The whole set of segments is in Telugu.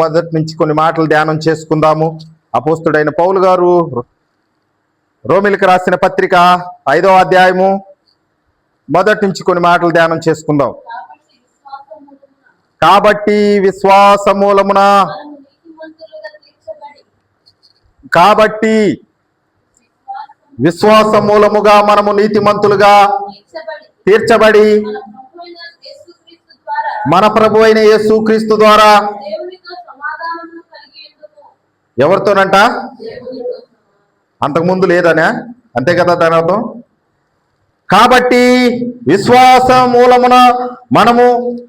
మొదటి నుంచి కొన్ని మాటలు ధ్యానం చేసుకుందాము. అపోస్తుడైన పౌలు గారు రోమిలకు రాసిన పత్రిక 5వ అధ్యాయము మొదటి నుంచి కొన్ని మాటలు ధ్యానం చేసుకుందాం. కాబట్టి విశ్వాస మూలమున విశ్వాస మూలముగా మనము నీతిమంతులుగా తీర్చబడి మన ప్రభు అయిన యేసుక్రీస్తు ద్వారా ఎవరితోనంట? అంతకుముందు లేదనే, అంతే కదా దాని అర్థం. కాబట్టి విశ్వాస మూలమున మనము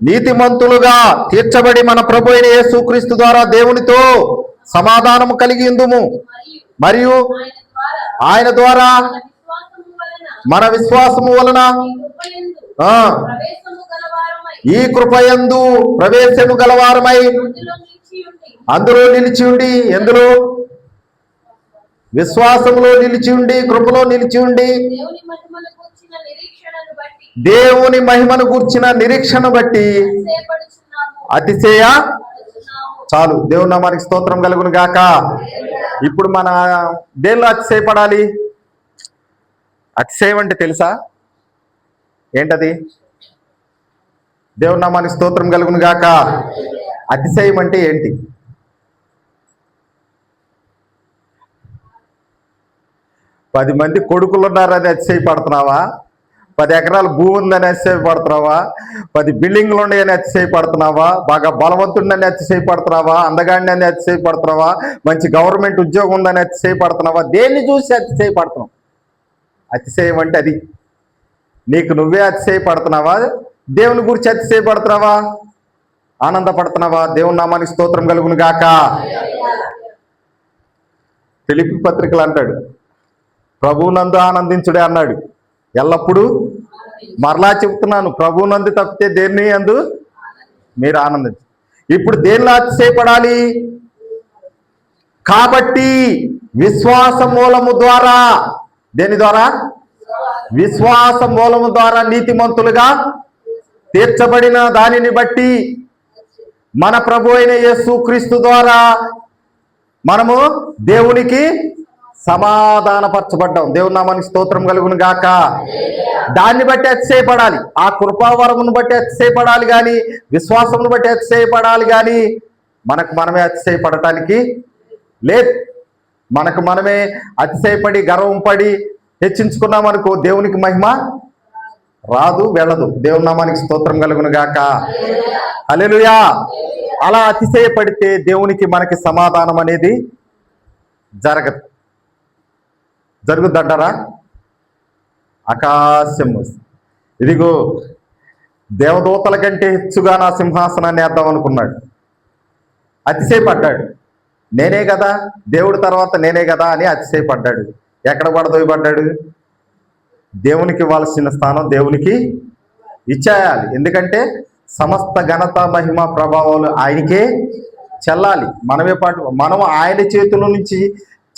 నీతిమంతులుగా తీర్చబడి మన ప్రభు అయిన యేసుక్రీస్తు ద్వారా దేవునితో సమాధానము కలిగి ఉందుము. మరియు ఆయన ద్వారా మన విశ్వాసము వలన ఈ కృపయందు ప్రవేశము గలవారమై అందులో నిలిచి ఉండి, ఎందులో? విశ్వాసములో నిలిచి ఉండి, కృపలో నిలిచి ఉండి, దేవుని మహిమను గూర్చిన నిరీక్షణ బట్టి అతిశయ చాలు. దేవుని నామానికి స్తోత్రం కలుగును గాక. ఇప్పుడు మన దేనిలో అతిశయపడాలి? అతిశయం అంటే తెలుసా? ఏంటది? దేవుని నామానికి స్తోత్రం కలుగును గాక. అతిశయం అంటే ఏంటి? పది మంది కొడుకులు ఉన్నారని అతిశయపడుతున్నావా? 10 ఎకరాల భూమి ఉందని అతిశయపడుతున్నావా? 10 బిల్డింగ్లు ఉన్నాయని అతిశయపడుతున్నావా? బాగా బలవంతుడిని అతిశయపడుతున్నావా? అందగాడిని అతిశయపడుతున్నావా? మంచి గవర్నమెంట్ ఉద్యోగం ఉందని అతిశయపడుతున్నావా? దేన్ని చూసి అతిశయపడుతున్నావు? అతిశయం అంటే అది. నీకు నువ్వే అతిశయపడుతున్నావా? దేవుని గురించి అతిశయపడుతున్నావా? ఆనందపడుతున్నావా? దేవుని నామానికి స్తోత్రం కలుగును గాక. ఫిలిప్పీ పత్రికలు అంటాడు, ప్రభువునందు ఆనందించుడే అన్నాడు. ఎల్లప్పుడూ మరలా చెప్తున్నాను, ప్రభువునందు తప్పితే దేన్ని అందు మీరు ఆనందించు. ఇప్పుడు దేనిలో అతిశయపడాలి? కాబట్టి విశ్వాస మూలము ద్వారా, దేని ద్వారా? విశ్వాస మూలము ద్వారా నీతిమంతులుగా తీర్చబడిన దానిని బట్టి మన ప్రభు అయిన యేసుక్రీస్తు ద్వారా మనము దేవునికి సమాధానపరచబడ్డాం. దేవుని నామానికి స్తోత్రం కలుగును గాక. దాన్ని బట్టి అతిశయపడాలి. ఆ కృపావరమును బట్టి అతిశయపడాలి కానీ, విశ్వాసమును బట్టి అతిశయపడాలి కానీ, మనకు మనమే అతిశయపడటానికి లేదు. మనకు మనమే అతిశయపడి గర్వం పడి హెచ్చించుకున్నామనుకో, దేవునికి మహిమ రాదు, వెళ్ళదు. దేవుని నామానికి స్తోత్రం కలుగును గాక. హల్లెలూయా. అలా అతిశయపడితే దేవునికి మనకి సమాధానం అనేది జరగదు. జరుగుద్దంటారా? ఆకాశం ఇదిగో దేవదూతల కంటే హెచ్చుగా నా సింహాసనాన్ని వేద్దాం అనుకున్నాడు. అతిశయపడ్డాడు. నేనే కదా, దేవుడి తర్వాత నేనే కదా అని అతిశయపడ్డాడు. ఎక్కడ పడదోయబడ్డాడు? దేవునికి ఇవ్వాల్సిన స్థానం దేవునికి ఇచ్చేయాలి. ఎందుకంటే సమస్త ఘనత మహిమ ప్రభావాలు ఆయనకే చెల్లాలి. మనం ఆయన చేతుల నుంచి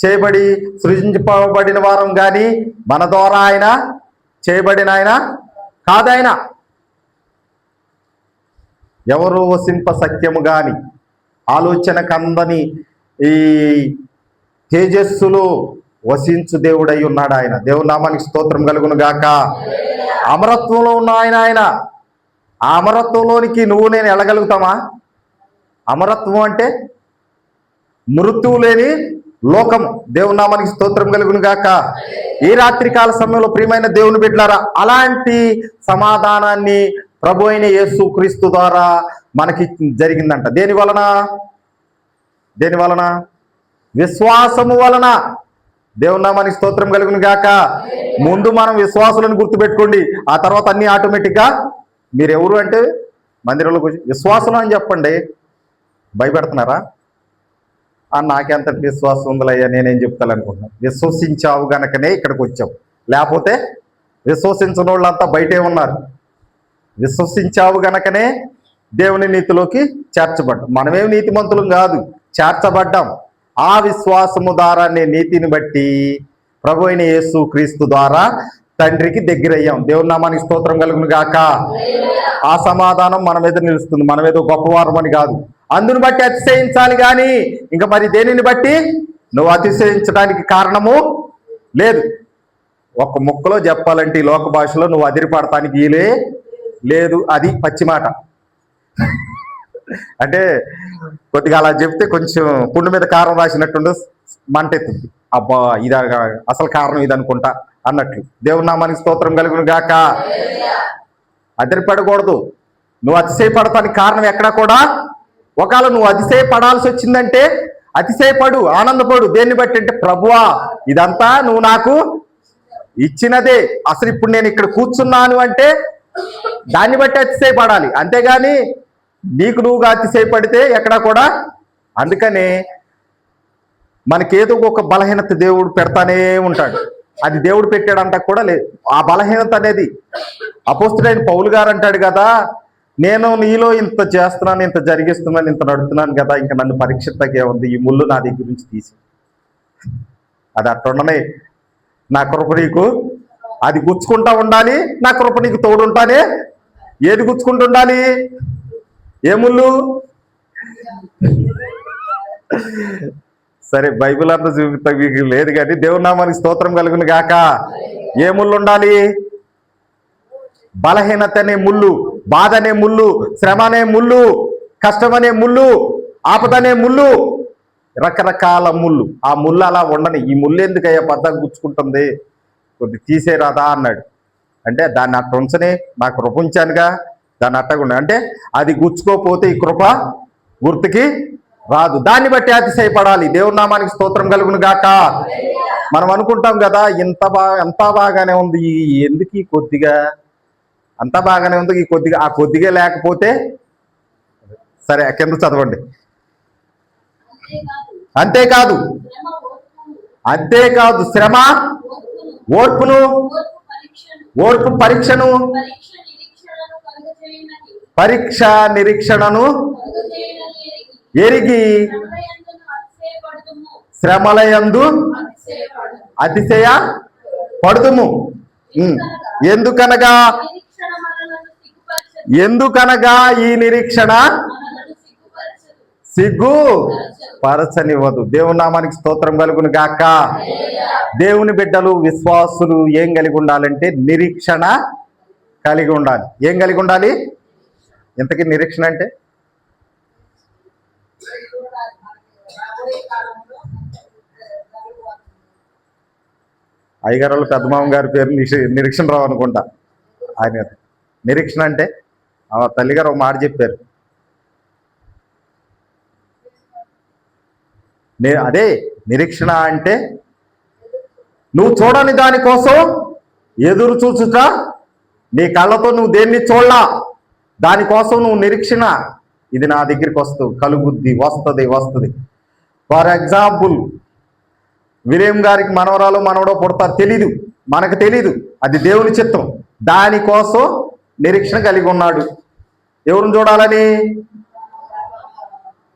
చేయబడి సృజించబడిన వారం కానీ మన ద్వారా ఆయన చేయబడిన ఆయన కాదాయన. ఎవరు వసింప సఖ్యము గాని ఆలోచన కందని ఈ తేజస్సులో వసించు దేవుడై ఉన్నాడు ఆయన. దేవుని నామానికి స్తోత్రం కలుగును గాక. అమరత్వంలో ఉన్న ఆయన. ఆ అమరత్వంలోనికి నువ్వు నేను వెళ్ళగలుగుతామా? అమరత్వం అంటే మృత్యువు లేని లోకము. దేవుని నామానికి స్తోత్రం కలుగును గాక. ఈ రాత్రికాల సమయంలో ప్రియమైన దేవుని బిడ్డలారా, అలాంటి సమాధానాన్ని ప్రభు అయిన యేసుక్రీస్తు ద్వారా మనకి జరిగిందంట. దేని వలన? విశ్వాసము వలన. దేవుని నామానికి స్తోత్రం కలుగును గాక. ముందు మనం విశ్వాసులను గుర్తుపెట్టుకోండి, ఆ తర్వాత అన్ని ఆటోమేటిక్గా. మీరు ఎవరు అంటే మందిరంలోకి వచ్చి విశ్వాసులు అని చెప్పండి. భయపెడుతున్నారా? నాకెంత విశ్వాసం ఉందలయ్యా, నేనేం చెప్తాలనుకుంటున్నాను. విశ్వసించావు గనకనే ఇక్కడికి వచ్చావు, లేకపోతే విశ్వసించిన వాళ్ళంతా బయటే ఉన్నారు. విశ్వసించావు గనకనే దేవుని నీతిలోకి చేర్చబడ్డాం. మనమేం నీతిమంతులం కాదు, చేర్చబడ్డాం. ఆ విశ్వాసము ద్వారా నీతిని బట్టి ప్రభు అయిన యేసుక్రీస్తు ద్వారా తండ్రికి దగ్గరయ్యాం. దేవుని నామానికి స్తోత్రం కలుగును గాక. ఆ సమాధానం మన మీద నిలుస్తుంది. మనమేదో గొప్పవారం అని కాదు. అందుని బట్టి అతిశయించాలి కానీ ఇంకా మరి దేనిని బట్టి నువ్వు అతిశయించడానికి కారణము లేదు. ఒక ముక్కలో చెప్పాలంటే ఈ లోక భాషలో నువ్వు అదిరిపడటానికి వీలే లేదు. అది పచ్చి మాట. అంటే కొద్దిగా అలా చెప్తే కొంచెం పుండు మీద కారం రాసినట్టుండు, మంట ఎత్తుంది. అబ్బా ఇది అసలు కారణం ఇది అనుకుంటా అన్నట్లు. దేవుని నామానికి స్తోత్రం కలుగును గాక. అదిరిపడకూడదు. నువ్వు అతిశయపడటానికి కారణం ఎక్కడా కూడా. ఒకవేళ నువ్వు అతిశయపడాల్సి వచ్చిందంటే అతిశయపడు, ఆనందపడు. దేన్ని బట్టి అంటే ప్రభువా ఇదంతా నువ్వు నాకు ఇచ్చినదే. అసలు ఇప్పుడు నేను ఇక్కడ కూర్చున్నాను అంటే దాన్ని బట్టి అతిశయపడాలి, అంతేగాని నీకు నువ్వుగా అతిశయపడితే ఎక్కడా కూడా. అందుకనే మనకేదో ఒక బలహీనత దేవుడు పెడతానే ఉంటాడు. అది దేవుడు పెట్టాడంట కూడా లేదు. ఆ బలహీనత అనేది అపోస్తుడైన పౌలు గారు అంటాడు కదా, నేను నీలో ఇంత చేస్తున్నాను, ఇంత జరిగిస్తున్నాను, ఇంత నడుతున్నాను కదా, ఇంకా నన్ను పరీక్షించకే ఉంది, ఈ ముళ్ళు నా దగ్గర నుంచి తీసి. అది అట్టుండనే నా కృప నీకు అది గుచ్చుకుంటా ఉండాలి, నా కృప నీకు తోడుంటానే. ఏది గుచ్చుకుంటూ ఉండాలి? ఏ ముళ్ళు? సరే బైబిల్ అంతా చూపిస్తా, మీకు లేదు కానీ దేవుని నామానికి స్తోత్రం కలుగును గాక. ఏ ముళ్ళు ఉండాలి? బలహీనత అనే ముళ్ళు, బాధ అనే ముళ్ళు, శ్రమ అనే ముళ్ళు, కష్టం అనే ముళ్ళు, ఆపదనే ముళ్ళు, రకరకాల ముళ్ళు. ఆ ముళ్ళు అలా ఉండని. ఈ ముళ్ళు ఎందుకయ్యా పద్దకు గుచ్చుకుంటుంది, కొద్ది తీసేరాదా అన్నాడు. అంటే దాన్ని అట్ట ఉంచని నాకు కృప ఉంచానుగా, దాన్ని అట్టకుండా. అంటే అది గుచ్చుకోపోతే ఈ కృప గుర్తుకి రాదు. దాన్ని బట్టి అతిశయపడాలి. దేవుని నామానికి స్తోత్రం కలుగును గాక. మనం అనుకుంటాం కదా ఎంత బాగానే ఉంది, ఎందుకు ఈ కొద్దిగా, అంతా బాగానే ఉంది, ఈ కొద్దిగా, ఆ కొద్దిగా లేకపోతే. సరే కింద చదవండి. అంతేకాదు శ్రమ ఓర్పు పరీక్షను పరీక్ష నిరీక్షణను ఎరిగి శ్రమలయందు అతిశయ పడుదుము. ఎందుకనగా ఈ నిరీక్షణ సిగ్గు పరచనివ్వదు. దేవుని నామానికి స్తోత్రం కలుగును గాక. దేవుని బిడ్డలు, విశ్వాసులు ఏం కలిగి ఉండాలంటే నిరీక్షణ కలిగి ఉండాలి. ఏం కలిగి ఉండాలి? ఇంతకీ నిరీక్షణ అంటే అయ్యగారు పెద్దమామ గారి పేరు నిరీక్షణ రావు అనుకుంటా. ఆయన నిరీక్షణ అంటే తల్లిగారు ఒక మాట చెప్పారు. అదే నిరీక్షణ అంటే నువ్వు చూడని దానికోసం ఎదురు చూచుట. నీ కళ్ళతో నువ్వు దేన్ని చూడలా, దానికోసం నువ్వు నిరీక్షణ. ఇది నా దగ్గరికి కలుగుద్ది, వస్తుంది. ఫర్ ఎగ్జాంపుల్, విలియం గారికి మనవరాలు మనవడో పుడతారు, తెలీదు, మనకు తెలీదు, అది దేవుని చిత్తం. దానికోసం నిరీక్షణ కలిగి ఉన్నాడు. ఎవరిని చూడాలని?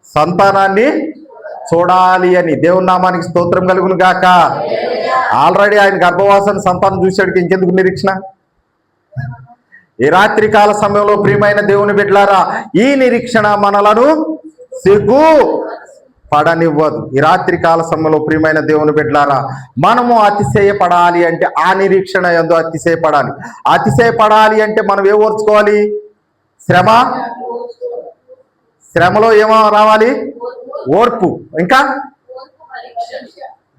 సంతానాన్ని చూడాలి అని. దేవుని నామానికి స్తోత్రం కలుగును గాక. ఆల్రెడీ ఆయన గర్భవాసాన్ని సంతానం చూశాడు, ఇంకెందుకు నిరీక్షణ? ఈ రాత్రి కాల సమయంలో ప్రియమైన దేవుని బిడ్డలారా, ఈ నిరీక్షణ మనలను సిగ్గు పడనివ్వదు. ఈ రాత్రి కాల సమయంలో ప్రియమైన దేవుని బిడ్డలారా, మనము అతిశయపడాలి అంటే ఆ నిరీక్షణ యందు అతిశయపడాలి. అతిశయపడాలి అంటే మనం ఏం ఓర్చుకోవాలి? శ్రమలో ఏమో రావాలి? ఓర్పు. ఇంకా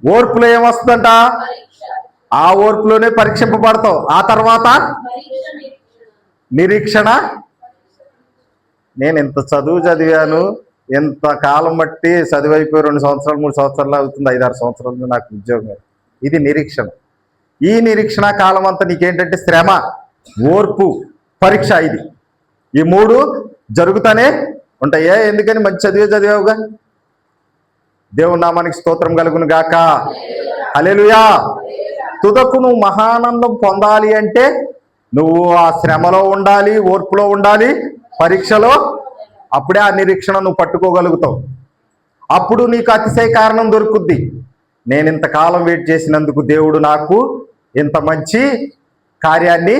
ఓర్పులో ఏమొస్తుందంట? ఆ ఓర్పులోనే పరీక్షింపబడతావు. ఆ తర్వాత నిరీక్షణ. నేను ఇంత చదువు చదివాను, ఎంత కాలం బట్టి చదివైపోయి 2 సంవత్సరాలు 3 సంవత్సరాలు అవుతుంది, 5-6 సంవత్సరాలు నాకు ఉద్యోగం. ఇది నిరీక్షణ. ఈ నిరీక్షణ కాలం అంతా నీకేంటంటే శ్రమ, ఓర్పు, పరీక్ష. ఈ 3 జరుగుతానే ఉంటాయే. ఎందుకని? మంచి చదివావుగా. దేవుని నామానికి స్తోత్రం కలుగును గాక. హల్లెలూయా. తుదకు నువ్వు మహానందం పొందాలి అంటే నువ్వు ఆ శ్రమలో ఉండాలి, ఓర్పులో ఉండాలి, పరీక్షలో. అప్పుడే ఆ నిరీక్షణ నువ్వు పట్టుకోగలుగుతావు. అప్పుడు నీకు అతిశయ కారణం దొరుకుద్ది. నేను ఇంతకాలం వెయిట్ చేసినందుకు దేవుడు నాకు ఇంత మంచి కార్యాన్ని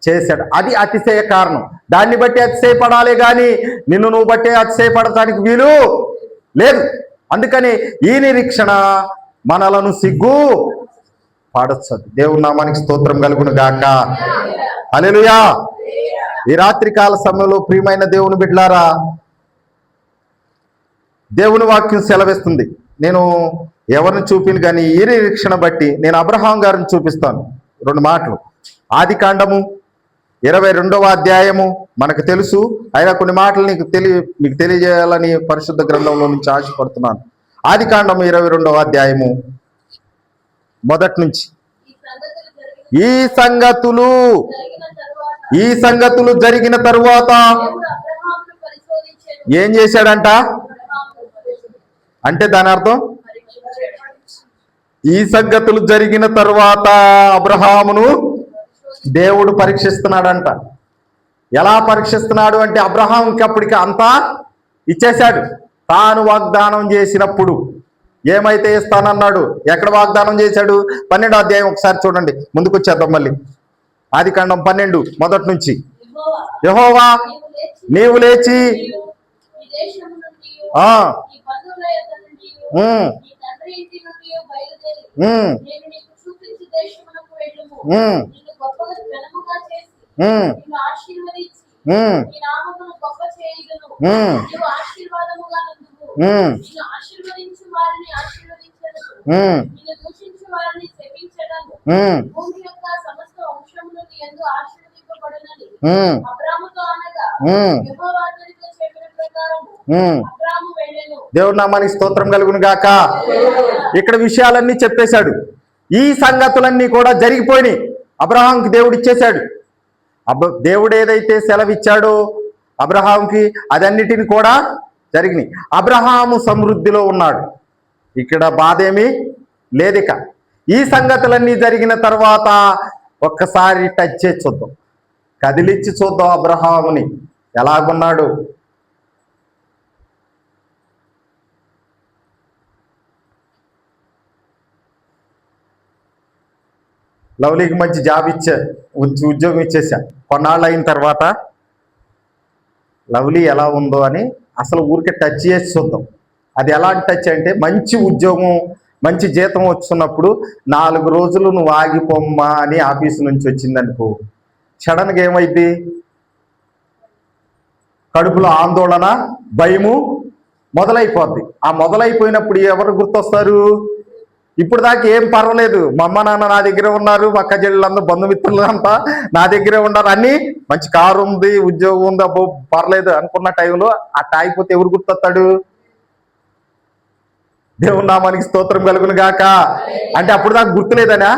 చేశాడు. అది అతిశయ కారణం. దాన్ని బట్టి అతిశయపడాలి కానీ నిన్ను నువ్వు బట్టే అతిశయపడటానికి వీలు లేదు. అందుకని ఈ నిరీక్షణ మనలను సిగ్గు పాడొచ్చు. దేవుని నామానికి స్తోత్రం కలుగును గాక. హల్లెలూయా. ఈ రాత్రికాల సమయంలో ప్రియమైన దేవుని బిడ్డలారా, దేవుని వాక్యం సెలవిస్తుంది. నేను ఎవరిని చూపిను కానీ ఈ నిరీక్షణ బట్టి నేను అబ్రహాం గారిని చూపిస్తాను. 2 మాటలు. ఆదికాండము 22వ అధ్యాయము మనకు తెలుసు. అయినా కొన్ని మాటలు మీకు తెలియజేయాలని పరిశుద్ధ గ్రంథంలో నుంచి ఆశపడుతున్నాను. ఆదికాండము 22వ అధ్యాయము మొదటి నుంచి. ఈ సంగతులు జరిగిన తరువాత ఏం చేశాడంట అంటే దాని అర్థం ఈ సంగతులు జరిగిన తరువాత అబ్రహామును దేవుడు పరీక్షిస్తున్నాడంట. ఎలా పరీక్షిస్తున్నాడు అంటే అబ్రహాంకి అప్పటికి అంతా ఇచ్చేశాడు. తాను వాగ్దానం చేసినప్పుడు ఏమైతే ఇస్తానన్నాడు. ఎక్కడ వాగ్దానం చేశాడు? 12వ అధ్యాయం ఒకసారి చూడండి. ముందుకు వచ్చేద్దాం మళ్ళీ. ఆదికాండం 12 మొదటి నుంచి. యెహోవా నీవు లేచి దేవుడి నామానికి స్తోత్రం కలుగును గాక. ఇక్కడ విషయాలన్నీ చెప్పేశాడు. ఈ సంగతులన్నీ కూడా జరిగిపోయినాయి. అబ్రహాంకి దేవుడు ఇచ్చేశాడు. దేవుడు ఏదైతే సెలవిచ్చాడో అబ్రహాంకి అదన్నిటిని కూడా జరిగినాయి. అబ్రహాము సమృద్ధిలో ఉన్నాడు. ఇక్కడ బాధ ఏమీ లేదిక. ఈ సంగతులన్నీ జరిగిన తర్వాత ఒక్కసారి టచ్ చేసి చూద్దాం, కదిలిచ్చి చూద్దాం అబ్రహాముని ఎలాగున్నాడు. లవ్లీకి మంచి జాబ్ ఉద్యోగం ఇచ్చేసా. కొన్నాళ్ళు అయిన తర్వాత లవ్లీ ఎలా ఉందో అని అసలు ఊరికే టచ్ చేసి చూద్దాం. అది ఎలాంటి టచ్ అంటే మంచి ఉద్యోగం, మంచి జీతం వస్తున్నప్పుడు 4 రోజులు నువ్వు ఆగిపోమ్మా అని ఆఫీసు నుంచి వచ్చిందనుకో, సడన్గా ఏమైంది? కడుపులో ఆందోళన, భయము మొదలైపోద్ది. ఆ మొదలైపోయినప్పుడు ఎవరు గుర్తొస్తారు? ఇప్పుడు దాకా ఏం పర్వాలేదు, మా అమ్మ నాన్న నా దగ్గరే ఉన్నారు, మా అక్క చెల్లెళ్ళందరూ బంధుమిత్రులు అంతా నా దగ్గరే ఉన్నారు, అన్నీ మంచి కారు ఉంది, ఉద్యోగం ఉంది, అబ్బో పర్లేదు అనుకున్న టైంలో అట్ట అయిపోతే ఎవరు గుర్తొస్తాడు? దేవుని నామానికి స్తోత్రం కలుగును గాక. అంటే అప్పుడు దాకా గుర్తులేదనా?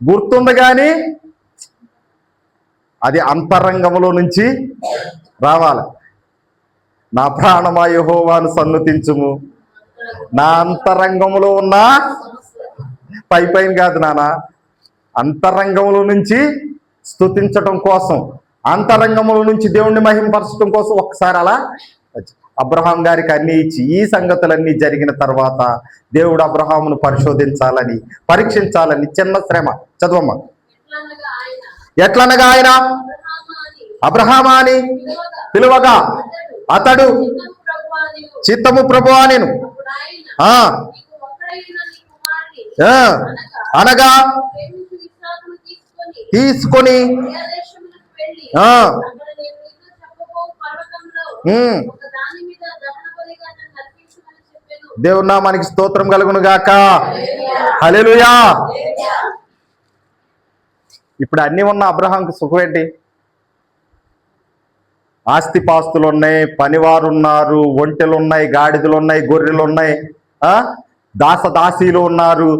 గుర్తుంది కానీ అది అంతరంగంలో నుంచి రావాలి. నా ప్రాణమా యెహోవాను సన్నుతించుము, నా అంతరంగంలో ఉన్న పైన కాదు నాన్న, అంతరంగంలో నుంచి స్తుతించటం కోసం, అంతరంగంలో నుంచి దేవుణ్ణి మహిమపరచడం కోసం ఒక్కసారి అలా అబ్రహాం గారికి అన్ని ఇచ్చి ఈ సంగతులన్నీ జరిగిన తర్వాత దేవుడు అబ్రహామును పరిశోధించాలని, పరీక్షించాలని చిన్న శ్రమ. చదవమ్మా. ఎట్లనగా ఆయన అబ్రహామా అని పిలువగా అతడు చిత్తము ప్రభువా నేను అనగా తీసుకొని దేవుని నామానికి స్తోత్రం కలుగును గాక. హల్లెలూయా. ఇప్పుడు అన్ని ఉన్న అబ్రహాంకి సుఖం ఏంటి? ఆస్తిపాస్తులు ఉన్నాయి, పనివారు ఉన్నారు, ఒంటెలు ఉన్నాయి, గాడిదలు ఉన్నాయి, గొర్రెలు ఉన్నాయి, దాసదాసీలు ఉన్నారు,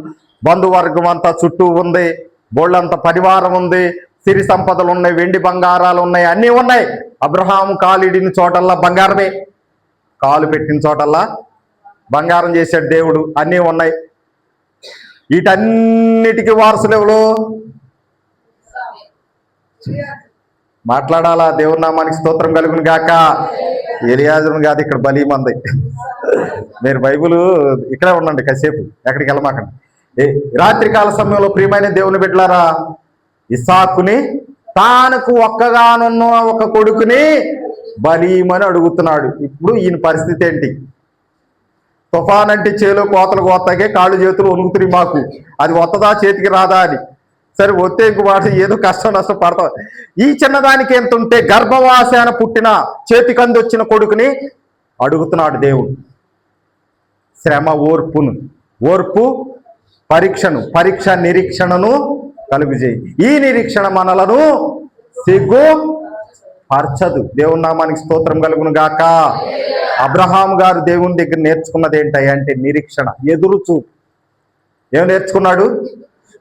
బంధువర్గం అంతా చుట్టూ ఉంది, బోళ్ళంత పరివారం ఉంది, సిరి సంపదలు ఉన్నాయి, వెండి బంగారాలు ఉన్నాయి, అన్నీ ఉన్నాయి. అబ్రహాము కాలిడిన చోటల్లా బంగారమే, కాలు పెట్టిన చోటల్లా బంగారం చేశాడు దేవుడు. అన్నీ ఉన్నాయి. వీటన్నిటికీ వారసులు ఎవరు? మాట్లాడాలా? దేవుని నామానికి స్తోత్రం కలుగును గాక. ఎలియాజరుని కాదు, ఇక్కడ బలి మంది. మీరు బైబుల్ ఇక్కడే ఉండండి, కాసేపు ఎక్కడికి వెళ్ళమాకండి. రాత్రికాల సమయంలో ప్రియమైన దేవుని బిడ్డలారా, ఇస్సాకుని తానుకు ఒక్కగానున్న ఒక కొడుకుని బలీమని అడుగుతున్నాడు. ఇప్పుడు ఈయన పరిస్థితి ఏంటి? తుఫాన్ అంటే చేలో కోతలు కోతగే కాళ్ళు చేతులు వణుకుతున్నాయి మాకు, అది వత్తదా చేతికి రాదా అని. సరే వస్తే ఇంక వాడు ఏదో కష్టం నష్టం పడతా. ఈ చిన్నదానికి ఎంత ఉంటే గర్భవాసాన పుట్టిన చేతికంది వచ్చిన కొడుకుని అడుగుతున్నాడు దేవుడు. శ్రమ ఓర్పు పరీక్ష నిరీక్షణను కలుగుజేయి. ఈ నిరీక్షణ మనలను సిగ్గు పరచదు. దేవుని నామానికి స్తోత్రం కలుగును గాక. అబ్రహాం గారు దేవుని దగ్గర నేర్చుకున్నది ఏంటంటే నిరీక్షణ, ఎదురుచూపు. ఏం నేర్చుకున్నాడు?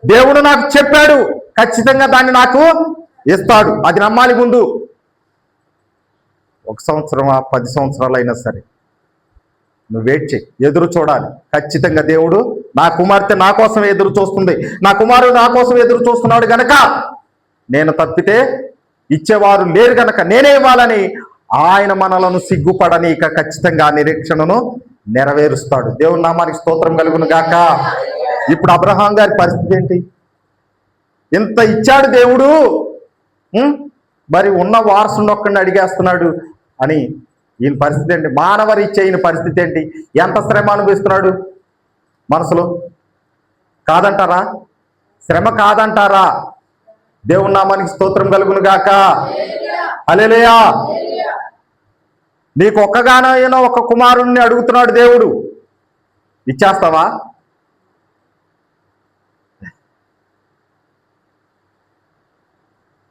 దేవుడు నాకు చెప్పాడు, ఖచ్చితంగా దాన్ని నాకు ఇస్తాడు, అది నమ్మాలి. ముందు 1 సంవత్సరం 10 సంవత్సరాలు అయినా సరే నువ్వు వెయిట్ చేయి, ఎదురు చూడాలి. ఖచ్చితంగా దేవుడు నా కుమార్తె నా కోసం ఎదురు చూస్తుంది, నా కుమారుడు నా కోసం ఎదురు చూస్తున్నాడు గనక నేను తప్పితే ఇచ్చేవారు లేరు గనక నేనే ఇవ్వాలని ఆయన మనలను సిగ్గుపడనీక ఖచ్చితంగా ఆ నిరీక్షణను నెరవేరుస్తాడు. దేవుని నామానికి స్తోత్రం కలుగును గాక. ఇప్పుడు అబ్రహాం గారి పరిస్థితి ఏంటి? ఇంత ఇచ్చాడు దేవుడు, మరి ఉన్న వారసుని ఒక్కడిని అడిగేస్తున్నాడు అని ఈయన పరిస్థితి ఏంటి? మానవరీత్యా ఈయన పరిస్థితి ఏంటి? ఎంత శ్రమ అనుభవిస్తున్నాడు మనసులో? కాదంటారా? శ్రమ కాదంటారా? దేవుని నామానికి స్తోత్రం కలుగును గాక. హల్లెలూయా. నీకు ఒక్కగానైనా ఒక కుమారుణ్ణి అడుగుతున్నాడు దేవుడు, ఇచ్చేస్తావా?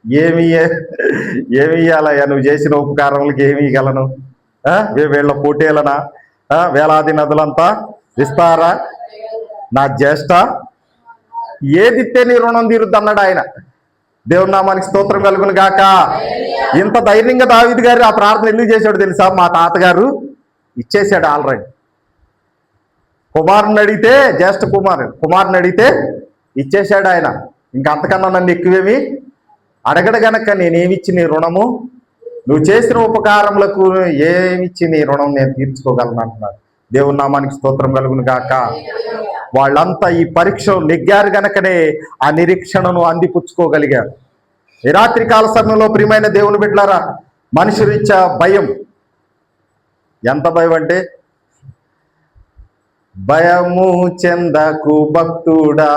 ఏమి ఇయ్యాలయ్యా? నువ్వు చేసిన ఉపకారములకి ఏమి ఇవ్వగలను? వీళ్ళ పోటీలనా? వేలాది నదులంతా విస్తారా నా జ్యేష్ఠ, ఏదిస్తే నీ రుణం తీరుద్ది అన్నాడు ఆయన. దేవుని నామానికి స్తోత్రం కలుగును గాక. ఇంత ధైర్యంగా దావీదు గారు ఆ ప్రార్థన ఎందుకు చేశాడు తెలుసా? మా తాతగారు ఇచ్చేసాడు ఆల్రెడీ. కుమారుని అడిగితే, జ్యేష్ఠ కుమారుని అడిగితే ఇచ్చేశాడు ఆయన. ఇంకా అంతకన్నా నన్ను ఎక్కువేమి అడగడు గనక నేనేమిచ్చి నీ రుణము, నువ్వు చేసిన ఉపకారములకు ఏమిచ్చి నీ రుణం నేను తీర్చుకోగలను అంటున్నాడు. దేవుని నామానికి స్తోత్రం కలుగును గాక. వాళ్ళంతా ఈ పరీక్ష నెగ్గారు గనకనే ఆ నిరీక్షణను అందిపుచ్చుకోగలిగారు. ఈ రాత్రి కాల సమయంలో ప్రియమైన దేవుని బిడ్డలారా, మనిషి రీత్యా భయం. ఎంత భయం అంటే, భయము చెందకు భక్తుడా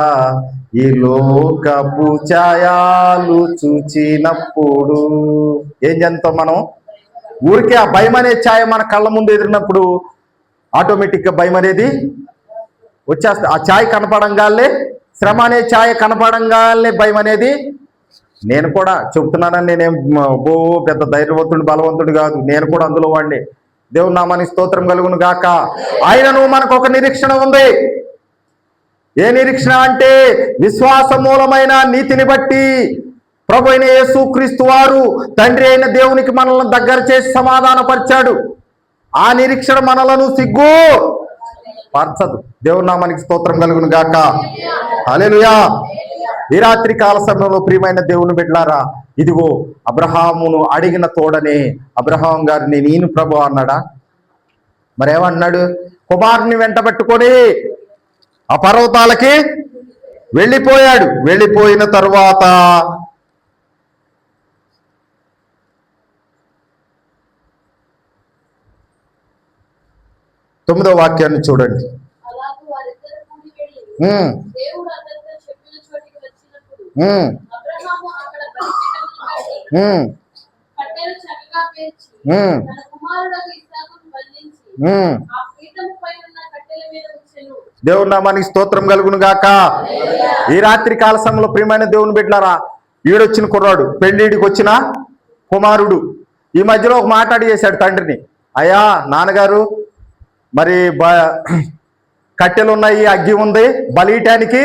ఈ లోకపు ఛాయాలు చూచినప్పుడు. ఏం చేస్తాం మనం? ఊరికే ఆ భయం అనే ఛాయ మన కళ్ళ ముందు ఎదిరినప్పుడు ఆటోమేటిక్గా భయం అనేది వచ్చేస్తుంది. ఆ ఛాయ కనపడంగానే, శ్రమ అనే ఛాయ కనపడంగానే భయం అనేది. నేను కూడా చెబుతున్నానని నేనేం పెద్ద ధైర్యవంతుడు బలవంతుడు కాదు, నేను కూడా అందులో వాడిని. దేవుని నామానికి స్తోత్రం కలుగును గాక. ఆయనను మనకు ఒక నిరీక్షణ ఉంది. ఏ నిరీక్షణ అంటే, విశ్వాస మూలమైన నీతిని బట్టి ప్రభు అయిన యేసుక్రీస్తు వారు తండ్రి అయిన దేవునికి మనల్ని దగ్గర చేసి సమాధానపరిచాడు. ఆ నిరీక్షణ మనలను సిగ్గు పరచదు. దేవుని నామానికి స్తోత్రం కలుగును గాక. హల్లెలూయా. ఈ రాత్రి కాల సమయంలో ప్రియమైన దేవుని బిడ్డలారా, ఇదిగో అబ్రహామును అడిగిన తోడనే అబ్రహాం గారిని నేను ప్రభు అన్నాడా? మరేమన్నాడు? కుమారుని వెంట పెట్టుకొని ఆ పర్వతాలకి వెళ్ళిపోయాడు. వెళ్ళిపోయిన తరువాత తొమ్మిదో వాక్యాన్ని చూడండి. దేవుని నామానికి స్తోత్రం కలుగును గాక. ఈ రాత్రి కాల సమయంలో ప్రియమైన దేవుని బిడ్డలారా, ఈడొచ్చిన కుర్రాడు, పెళ్లిడికి వచ్చిన కుమారుడు ఈ మధ్యలో ఒక మాట అడిగేశాడు తండ్రిని. అయ్యా నాన్నగారు, మరి కట్టెలు ఉన్నాయి, అగ్గి ఉంది, బలియటానికి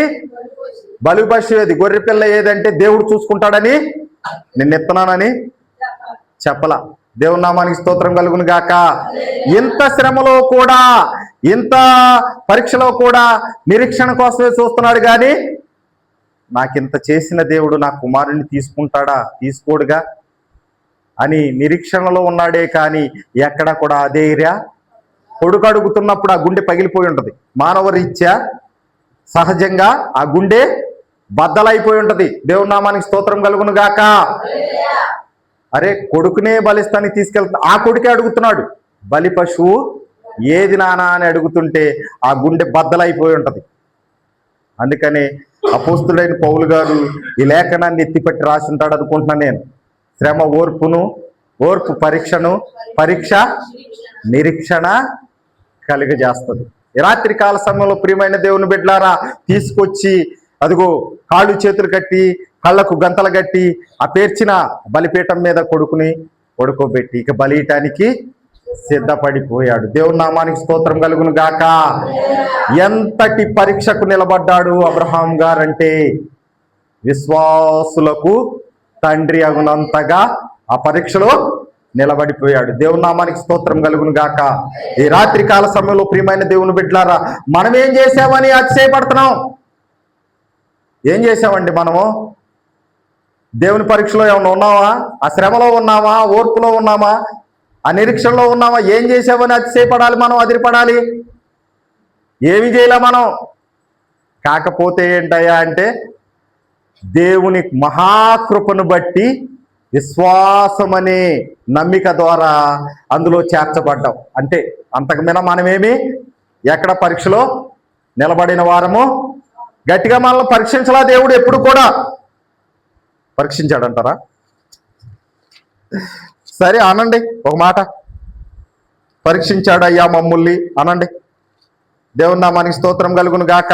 బలి పశు ఏది, గొర్రె పిల్ల ఏదంటే దేవుడు చూసుకుంటాడని నిన్ను ఎత్తున్నానని చెప్పలా. దేవుని నామానికి స్తోత్రం కలుగును గాక. ఇంత శ్రమలో కూడా, ఇంత పరీక్షలో కూడా నిరీక్షణ కోసమే చూస్తున్నాడు కానీ నాకింత చేసిన దేవుడు నా కుమారుణ్ణి తీసుకుంటాడా, తీసుకోడుగా అని నిరీక్షణలో ఉన్నాడే కానీ ఎక్కడ కూడా అధైర్య. కొడుకు అడుగుతున్నప్పుడు ఆ గుండె పగిలిపోయి ఉంటుంది. మానవ రీత్యా సహజంగా ఆ గుండె బద్దలైపోయి ఉంటది. దేవుని నామానికి స్తోత్రం కలుగును గాక. అరే కొడుకునే బలిస్తానికి తీసుకెళ్తా, ఆ కొడుకే అడుగుతున్నాడు బలి పశువు ఏది నానా అని అడుగుతుంటే ఆ గుండె బద్దలైపోయి ఉంటది. అందుకని అపోస్తుడైన పౌలు గారు ఈ లేఖనాన్ని ఎత్తిపట్టి రాసి ఉంటాడు అనుకుంటున్నాను నేను. శ్రమ ఓర్పును, ఓర్పు పరీక్షను, పరీక్ష నిరీక్షణ కలిగజేస్తుంది. ఈ రాత్రి కాల సమయంలో ప్రియమైన దేవుని బిడ్డలారా, తీసుకొచ్చి అదిగో కాళ్ళు చేతులు కట్టి కళ్ళకు గంతలు కట్టి ఆ పేర్చిన బలిపీఠం మీద కొడుకుని పడుకోబెట్టి ఇక బలియటానికి సిద్ధపడిపోయాడు. దేవుని నామానికి స్తోత్రం కలుగును గాక. ఎంతటి పరీక్షకు నిలబడ్డాడు అబ్రహాం గారంటే విశ్వాసులకు తండ్రి అగునంతగా ఆ పరీక్షలో నిలబడిపోయాడు. దేవుని నామానికి స్తోత్రం కలుగును గాక. ఈ రాత్రి కాల సమయంలో ప్రియమైన దేవుని బిడ్డలారా, మనం ఏం చేసామని అతిశయపడుతున్నాం? ఏం చేసామండి మనము? దేవుని పరీక్షలో ఏమన్నా ఉన్నావా? ఆ శ్రమలో ఉన్నామా? ఓర్పులో ఉన్నామా? ఆ నిరీక్షణలో ఉన్నామా? ఏం చేసామని అతిశయపడాలి మనం, అదిరిపడాలి? ఏమి చేయలే మనం. కాకపోతే ఏంటయ్యా అంటే దేవుని మహాకృపను బట్టి విశ్వాసం అనే నమ్మిక ద్వారా అందులో చేర్చబడ్డాం. అంటే అంతకు మిన్న మనమేమి ఎక్కడ పరీక్షలో నిలబడిన వారము? గట్టిగా మనల్ని పరీక్షించలా దేవుడు. ఎప్పుడు కూడా పరీక్షించాడంటారా? సరే అనండి ఒక మాట, పరీక్షించాడు అయ్యా మమ్ముల్ని అనండి. దేవుని నామానికి స్తోత్రం కలుగును గాక.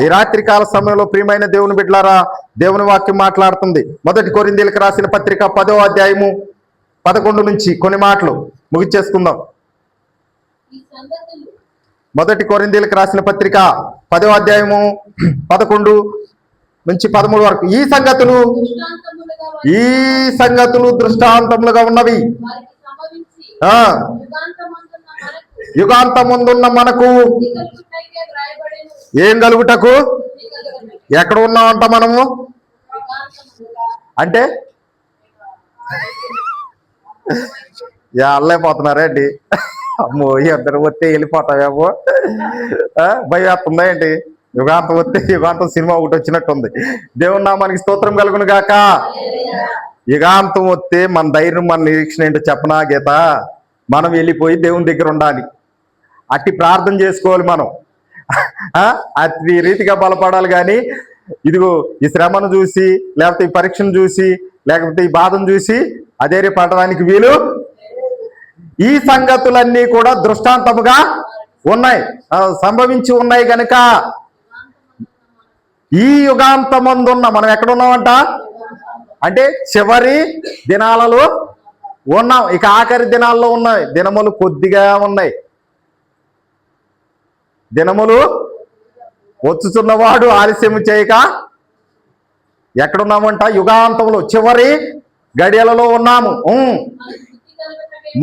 ఈ రాత్రి కాల సమయంలో ప్రియమైన దేవుని బిడ్డలారా, దేవుని వాక్యం మాట్లాడుతుంది. 1 కొరింథీయులకు రాసిన పత్రిక 10వ అధ్యాయము 11 నుంచి కొన్ని మాటలు ముగిచేసుకుందాం. 1 కొరింథీయులకు రాసిన పత్రిక 10వ అధ్యాయము 11 నుంచి 13 వరకు ఈ సంగతులు దృష్టాంతములుగా ఉన్నవి. యుగాంతముందున్న మనకు ఏం కలుగుటకు? ఎక్కడ ఉన్నామంట మనము? అంటే అల్లైపోతున్నారా అండి? అమ్మో ఇద్దరు వస్తే వెళ్ళిపోతావేమో భయవేస్తుందా ఏంటి? యుగాంతం వస్తే యుగాంతం సినిమా ఒకటి వచ్చినట్టుంది. దేవుని నామానికి స్తోత్రం కలుగును గాక. యుగాంతం వస్తే మన ధైర్యం, మన నిరీక్షణ ఏంటో చెప్పనా గీత? మనం వెళ్ళిపోయి దేవుని దగ్గర ఉండాలి. అట్టి ప్రార్థన చేసుకోవాలి మనం. అతి రీతిగా బలపడాలి. కానీ ఇదిగో ఈ శ్రమను చూసి, లేకపోతే ఈ పరీక్షను చూసి, లేకపోతే ఈ బాధను చూసి అదే పడడానికి వీలు. ఈ సంగతులన్నీ కూడా దృష్టాంతముగా ఉన్నాయి, సంభవించి ఉన్నాయి కనుక ఈ యుగాంతమందున్న మనం ఎక్కడున్నామంట అంటే చివరి దినాలలో ఉన్నాం. ఇక ఆఖరి దినాల్లో ఉన్నాయి. దినములు కొద్దిగా ఉన్నాయి. దినములు వచ్చుచున్నవాడు ఆలస్యం చేయక ఎక్కడున్నామంట? యుగాంతంలో చివరి గడియలలో ఉన్నాము.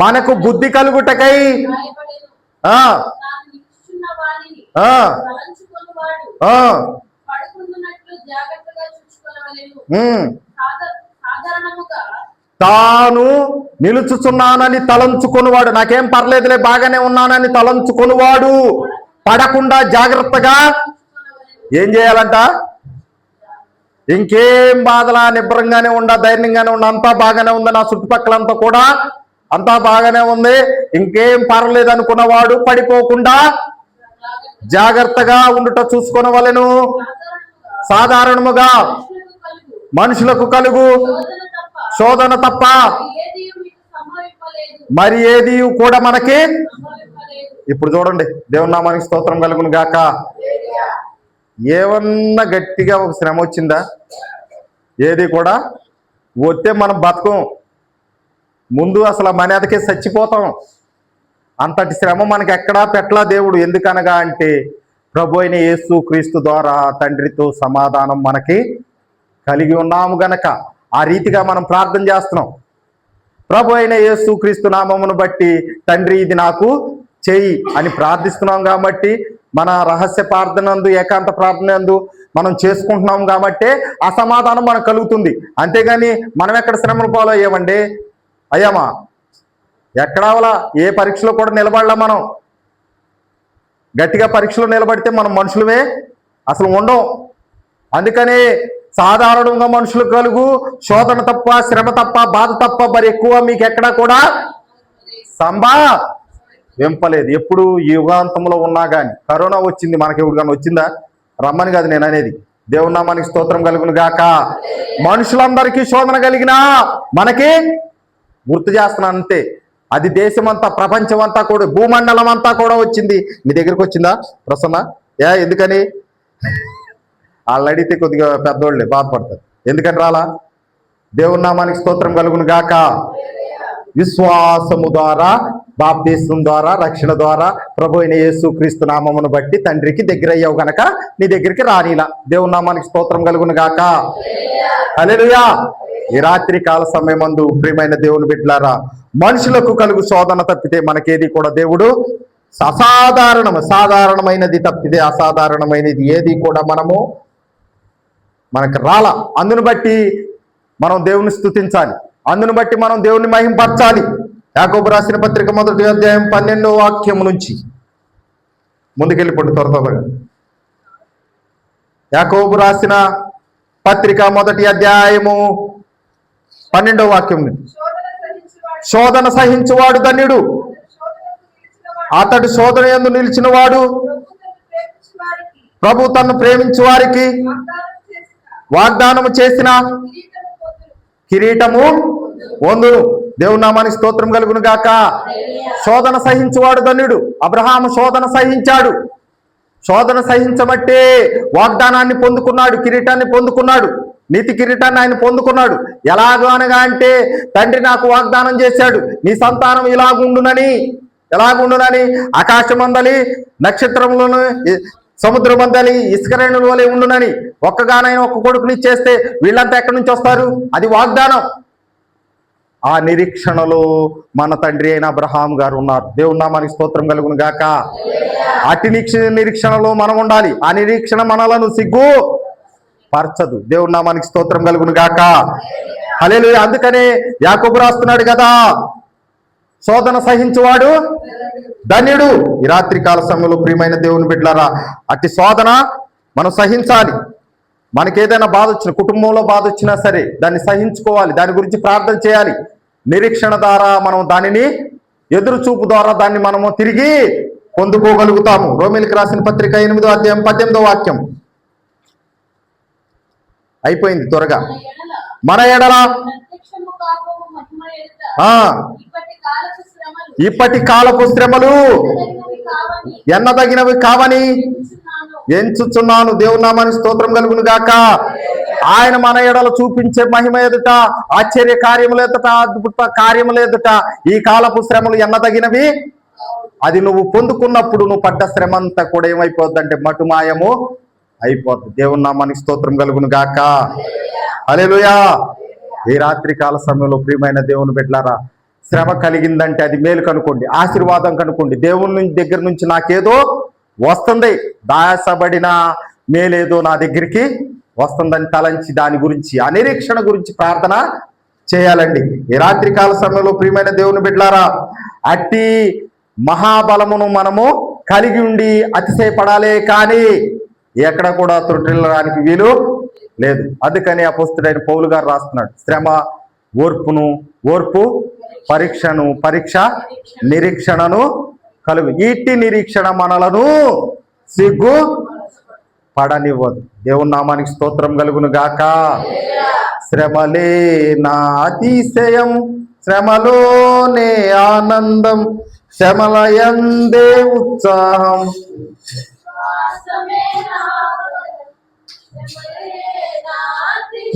మనకు బుద్ధి కలుగుటకై తాను నిలుచుచున్నానని తలంచుకొనివాడు, నాకేం పర్లేదులే బాగానే ఉన్నానని తలంచుకొనివాడు పడకుండా జాగ్రత్తగా ఏం చేయాలంట? ఇంకేం బాధలా, నిబ్బరంగానే ఉండ, ధైర్యంగానే ఉండ, అంతా బాగానే ఉంది, నా చుట్టుపక్కలంతా కూడా అంతా బాగానే ఉంది, ఇంకేం పర్లేదు అనుకున్నవాడు పడిపోకుండా జాగ్రత్తగా ఉండుట చూసుకొనవలెను. సాధారణముగా మనుషులకు కలుగు శోధన తప్ప మరి ఏది కూడా మనకి. ఇప్పుడు చూడండి, దేవుని నామానికి స్తోత్రం కలుగును గాక. ఏమన్నా గట్టిగా ఒక శ్రమ వచ్చిందా? ఏది కూడా వస్తే మనం బతకం. ముందు అసలు మన ఎదకే చచ్చిపోతాం. అంతటి శ్రమ మనకి ఎక్కడా పెట్టలా దేవుడు. ఎందుకనగా అంటే ప్రభు అయిన యేసు క్రీస్తు ద్వారా తండ్రితో సమాధానం మనకి కలిగి ఉన్నాము గనక ఆ రీతిగా మనం ప్రార్థన చేస్తున్నాం. ప్రభు అయిన యేసు క్రీస్తు నామమును బట్టి తండ్రి ఇది నాకు చెయ్యి అని ప్రార్థిస్తున్నాం కాబట్టి, మన రహస్య ప్రార్థనందు, ఏకాంత ప్రార్థనందు మనం చేసుకుంటున్నాం కాబట్టి ఆ సమాధానం మనకు కలుగుతుంది. అంతేగాని మనం ఎక్కడ శ్రమలు పాలయ్యామండి? అయ్యామా? ఎక్కడావలా ఏ పరీక్షలో కూడా నిలబడలా. మనం గట్టిగా పరీక్షలో నిలబడితే మనం మనుషులమే అసలు ఉండం. అందుకనే సాధారణంగా మనుషులు కలుగు శోధన తప్ప, శ్రమ తప్ప, బాధ తప్ప మరి ఎక్కువ మీకు ఎక్కడా కూడా వెంపలేదు. ఎప్పుడు ఈ యుగాంతంలో ఉన్నా కానీ. కరోనా వచ్చింది, మనకి ఎవరు కానీ వచ్చిందా? రమ్మని కాదు నేను అనేది. దేవుని నామానికి స్తోత్రం కలుగును గాక. మనుషులందరికీ శోధన కలిగినా మనకి గుర్తు చేస్తున్నాను అంతే. అది దేశమంతా, ప్రపంచం అంతా కూడా, భూమండలం అంతా కూడా వచ్చింది. మీ దగ్గరికి వచ్చిందా ప్రసన్న? ఎందుకని? వాళ్ళు అడిగితే కొద్దిగా పెద్దోళ్ళే బాధపడతారు. ఎందుకని రాలా? దేవుని నామానికి స్తోత్రం కలుగును గాక. విశ్వాసము ద్వారా, బాప్తిస్మం ద్వారా, రక్షణ ద్వారా ప్రభు అయిన యేసు క్రీస్తు నామమును బట్టి తండ్రికి దగ్గర అయ్యావు గనక నీ దగ్గరికి రానిలా. దేవుని నామానికి స్తోత్రం కలుగును గాక. హల్లెలూయా. ఈ రాత్రి కాల సమయమందు ప్రియమైన దేవుని బిడ్డలారా, మనుషులకు కలుగు శోధన తప్పితే మనకేది కూడా దేవుడు సాధారణమైనది తప్పితే అసాధారణమైనది ఏది కూడా మనకు రాలా. అందును బట్టి మనం దేవుని స్తుతించాలి, అందును బట్టి మనం దేవుని మహింపరచాలి. యాకోబు రాసిన పత్రిక 1వ అధ్యాయం 12వ వాక్యం నుంచి ముందుకెళ్ళిపోండి త్వరగా. యాకోబు రాసిన పత్రిక 1వ అధ్యాయము 12వ వాక్యం నుంచి. శోధన సహించువాడు ధన్యుడు, అతడు శోధన యందు నిలిచిన వాడు. ప్రభు తన్ను ప్రేమించు వారికి వాగ్దానము చేసిన కిరీటము పొందును. దేవుని నామానికి స్తోత్రం కలుగును గాక. శోధన సహించువాడు ధన్యుడు. అబ్రహాము శోధన సహించాడు. శోధన సహించబట్టే వాగ్దానాన్ని పొందుకున్నాడు, కిరీటాన్ని పొందుకున్నాడు, నీతి కిరీటాన్ని ఆయన పొందుకున్నాడు. ఎలాగో అనగా అంటే తండ్రి నాకు వాగ్దానం చేశాడు, నీ సంతానం ఎలాగుండునని ఆకాశమందలి నక్షత్రములను, సముద్రమందలి ఇసుకరేణుల వలె ఉండునని. ఒక్కగానైనా ఒక్క కొడుకుని ఇచ్చేస్తే వీళ్ళంతా ఎక్కడి నుంచి వస్తారు? అది వాగ్దానం. ఆ నిరీక్షణలో మన తండ్రి అయిన అబ్రహాం గారు ఉన్నారు. దేవుని నామానికి స్తోత్రం కలుగును గాక. అతి నిరీక్షణలో మనం ఉండాలి. ఆ నిరీక్షణ మనలను సిగ్గు పరచదు. దేవుని నామానికి స్తోత్రం కలుగును గాక. హల్లెలూయా. అందుకనే యాకోబు రాస్తున్నాడు కదా, శోధన సహించువాడు ధన్యుడు. ఈ రాత్రి కాల సమయంలో ప్రియమైన దేవుని బిడ్డలారా, అట్టి శోధన మనం సహించాలి. మనకేదైనా బాధ వచ్చినా, కుటుంబంలో బాధ వచ్చినా సరే దాన్ని సహించుకోవాలి, దాని గురించి ప్రార్థన చేయాలి. నిరీక్షణ ద్వారా మనం దానిని, ఎదురు చూపు ద్వారా దాన్ని మనము తిరిగి పొందుకోగలుగుతాము. రోమీయులకు రాసిన పత్రిక 8వ అధ్యాయం 18వ వాక్యం. అయిపోయింది త్వరగా. మన ఎడల ఇప్పటి కాలపు శ్రమలు ఎన్నదగినవి కావని ఎంచుచున్నాను. దేవుని నామానికి స్తోత్రం కలుగును గాక. ఆయన మన ఎడల చూపించే మహిమ ఎదుట, ఆశ్చర్య కార్యములు ఎదుట, అద్భుత కార్యములు ఎదుట ఈ కాలపు శ్రమలు ఎన్నదగినవి. అది నువ్వు పొందుకున్నప్పుడు నువ్వు పడ్డ శ్రమ అంతా కూడా ఏమైపోద్ది అంటే మటుమాయము అయిపోద్ది. దేవుని నామానికి స్తోత్రం కలుగును గాక. హల్లెలూయా. ఈ రాత్రి కాల సమయంలో ప్రియమైన దేవుని బిడ్డలారా, శ్రమ కలిగిందంటే అది మేలు కనుకోండి, ఆశీర్వాదం కనుకోండి. దేవుని దగ్గర నుంచి నాకేదో వస్తుంది, దాచబడిన మేలేదో నా దగ్గరికి వస్తుందని తలంచి దాని గురించి, ఆ నిరీక్షణ గురించి ప్రార్థన చేయాలండి. ఈ రాత్రి కాల సమయంలో ప్రియమైన దేవుని బిడ్డలారా, అట్టి మహాబలమును మనము కలిగి ఉండి అతిశయపడాలే కానీ ఎక్కడ కూడా త్రుటిల్లడానికి వీలు లేదు. అందుకని అపోస్తలుడైన పౌలు గారు రాస్తున్నాడు, శ్రమ ఓర్పు పరీక్షను, పరీక్ష నిరీక్షణను కలుగు. ఈటి నిరీక్షణ మనలను సిగ్గు పడనివ్వదు. దేవుని నామానికి స్తోత్రం కలుగును గాక. శ్రమలే నా అతిశయం, శ్రమలోనే ఆనందం, శ్రమలయందే ఉత్సాహం.